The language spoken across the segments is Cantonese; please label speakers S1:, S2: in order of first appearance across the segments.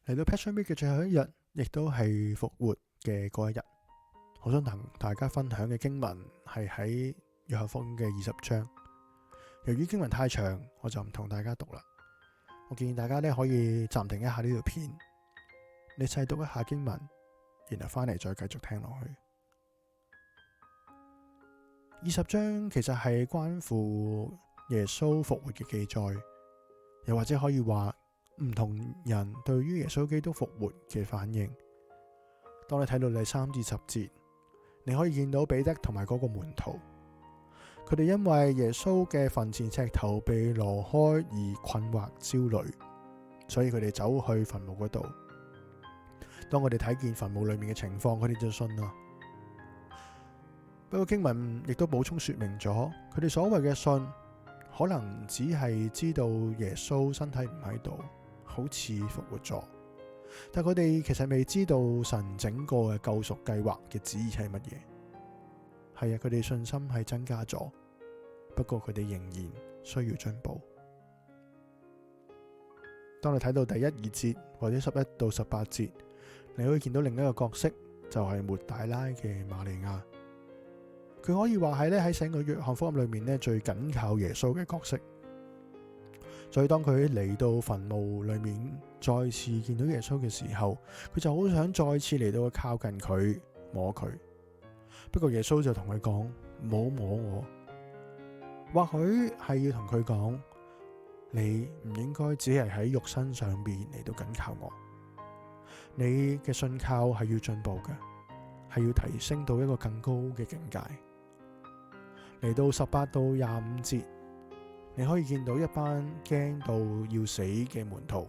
S1: 嚟到 Passion Week 嘅最後一日，亦都係復活嘅嗰一日。好想同大家分享嘅經文係喺約翰福音嘅20章。由於經文太長，我就唔同大家讀啦。我建議大家可以暫停一下呢條片，你細讀一下經文，然後翻嚟再繼續聽落去。20章其實係關乎耶穌復活嘅記載，又或者可以話唔同人對於耶穌基督復活嘅反應。當你睇到第3至10節，你可以見到彼得同埋嗰個門徒，佢哋因為耶穌嘅墳前石頭被挪開而困惑焦慮，所以佢哋走去墳墓嗰度。當佢哋睇見墳墓裏面嘅情況，佢哋就信啦。不過經文亦都補充說明咗，佢哋所謂嘅信，可能只係知道耶穌身體唔喺度，好似復活咗，但佢哋其實未知道神整個嘅救贖計劃嘅旨意係乜嘢。係啊，佢哋信心係增加咗，不過佢哋仍然需要進步。當你睇到第1、2節或者11到18節，你可以見到另一個角色，就係抹大拉嘅瑪利亞。佢可以話係喺整個約翰福音裏面最緊靠耶穌嘅角色。所以當佢嚟到墳墓裏面再次見到耶穌嘅時候，佢就好想再次嚟到靠近佢，摸佢。不過耶穌就同佢講，唔好摸我。或許係要同佢講，你唔應該只係喺肉身上邊嚟到緊靠我，你嘅信靠係要進步嘅，係要提升到一個更高嘅境界。嚟到18到25節，你可以見到一班驚到要死嘅門徒，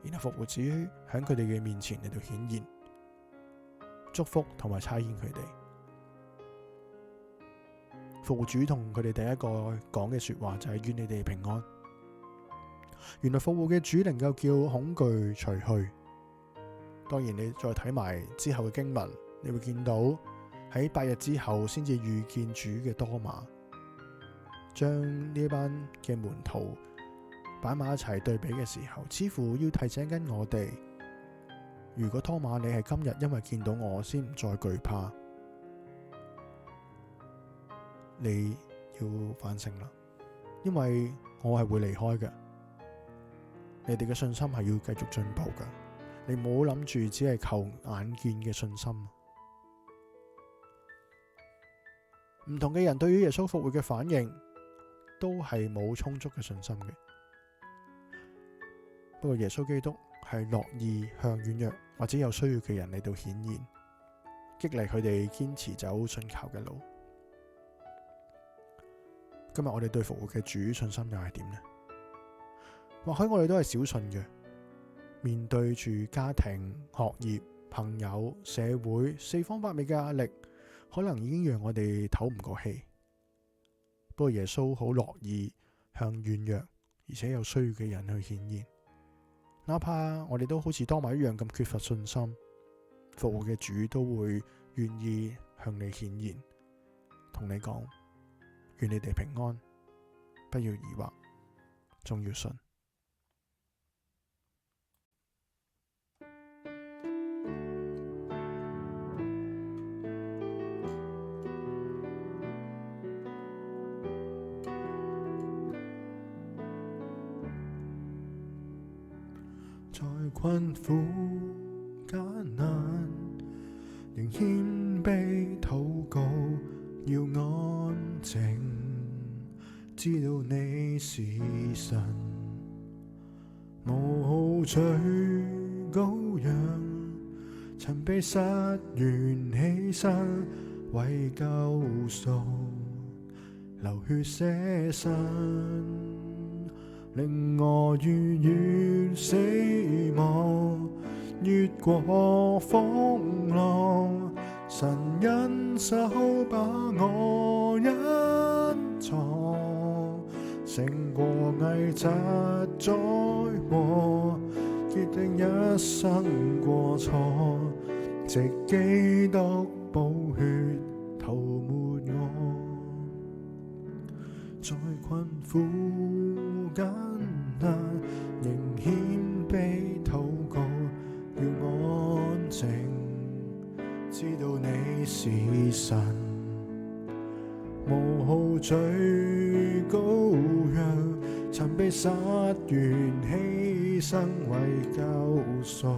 S1: 然後復活主喺佢哋嘅面前嚟到顯現，祝福同埋差遣佢哋。復活主同佢哋第一個講嘅說話就係願你哋平安。原來復活嘅主能夠叫恐懼除去。當然你再睇埋之後嘅經文，你會見到喺8日之後先至遇見主嘅多馬，將呢班嘅門徒擺埋一齊對比嘅時候，似乎要提醒緊我哋，如果多馬你係今日因為見到我先唔再懼怕，你要反省啦，因為我係會離開嘅。你哋嘅信心係要繼續進步嘅，你唔好諗住只係求眼見嘅信心。唔同嘅人對於耶穌復活嘅反應都係冇充足嘅信心嘅。不過耶穌基督係樂意向軟弱或者有需要嘅人嚟到顯現，激勵佢哋堅持走信靠嘅路。今日我哋對復活嘅主信心又係點呢？或許我哋都係小信嘅，面對住家庭、學業、朋友、社會四方八面嘅壓力，可能已經讓我哋唞唔過氣。不過耶穌好樂意向軟弱而且有需要嘅人去顯現，哪怕我哋都好似多馬一樣咁缺乏信心，復活嘅主都會願意向你顯現，同你講，願你哋平安，不要疑惑，總要信。在困苦艱難，仍謙卑禱告，要安靜，知道你是神，無罪羔羊，曾被殺完犧牲，為救贖流血捨身。令我逾越死亡，越過風浪，神恩手把我隱藏，勝過危疾災禍，決定一生過錯，藉基督寶血塗抹我。在困苦艱難，仍謙卑是神，無毫罪羔羊，曾被殺完犧牲為救贖，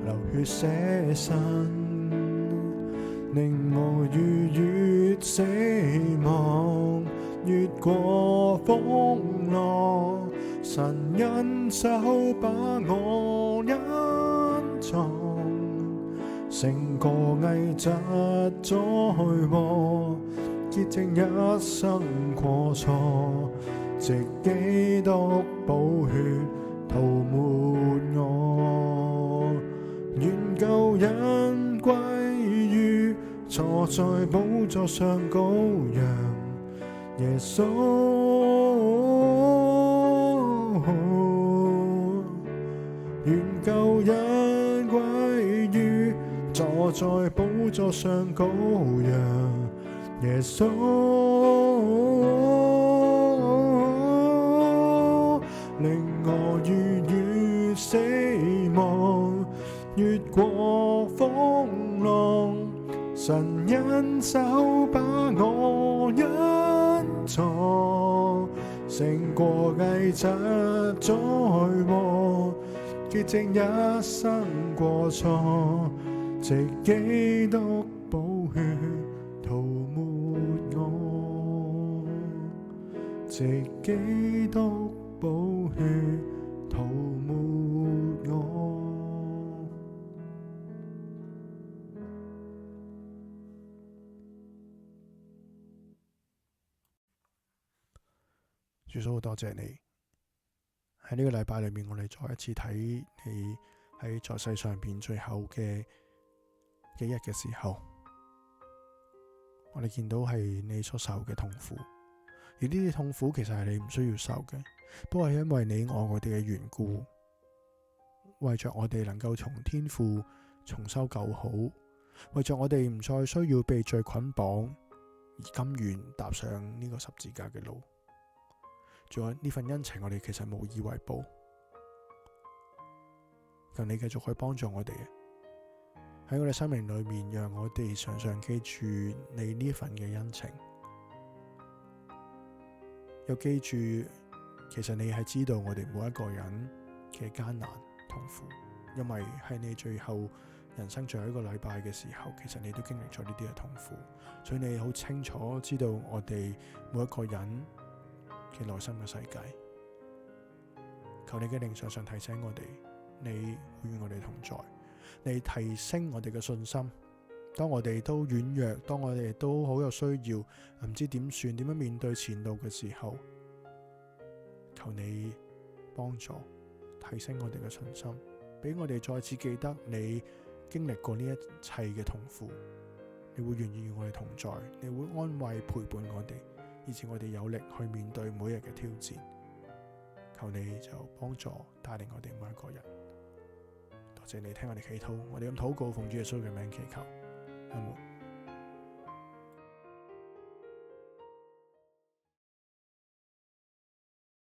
S1: 流血捨身，令我逾越死亡，越過風浪，神恩手把我隱藏，勝過危疾災禍，潔淨一生過錯，藉基督寶血塗抹我，願救恩歸於坐在寶座上羔羊耶穌，願救恩歸於坐在寶座上羔羊耶穌，令我逾越死亡，越過風浪，神恩手把我隱藏，勝過危疾災禍，潔淨一生過錯，藉基督寶血塗抹我，藉基督寶血塗抹我。主耶穌，多謝你喺呢個禮拜裏面，我哋再一次睇你喺在世上邊最後嘅幾日嘅時候，我哋見到係你所受嘅痛苦，而呢啲痛苦其實係你唔需要受嘅，不過係因為你愛我哋嘅緣故，為着我哋能夠從天父重修舊好，為着我哋唔再需要被罪捆綁，而甘願踏上呢個十字架嘅路。仲有呢份恩情，我哋其實無以為報。求你繼續去幫助我哋，喺我哋生命裏面，讓我哋常常記住你呢份嘅恩情，又記住其實你係知道我哋每一個人嘅艱難痛苦，因為喺你最後人生最後一個禮拜嘅時候，其實你都經歷咗呢啲嘅痛苦，所以你好清楚知道我哋每一個人嘅內心嘅世界。求你嘅靈常常提醒我哋，你會與我哋同在，你提升我哋嘅信心。當我哋都軟弱，當我哋都好有需要，唔知點算，點樣面對前路嘅時候，求你幫助提升我哋嘅信心，俾我哋再次記得你經歷過呢一切嘅痛苦，你會願意與我哋同在，你會安慰陪伴我哋，以致我哋有力去面對每日嘅挑戰。求你就幫助帶領我哋每一個人。多謝你聽我哋祈禱，我哋咁禱告，奉主耶穌嘅名祈求，阿門。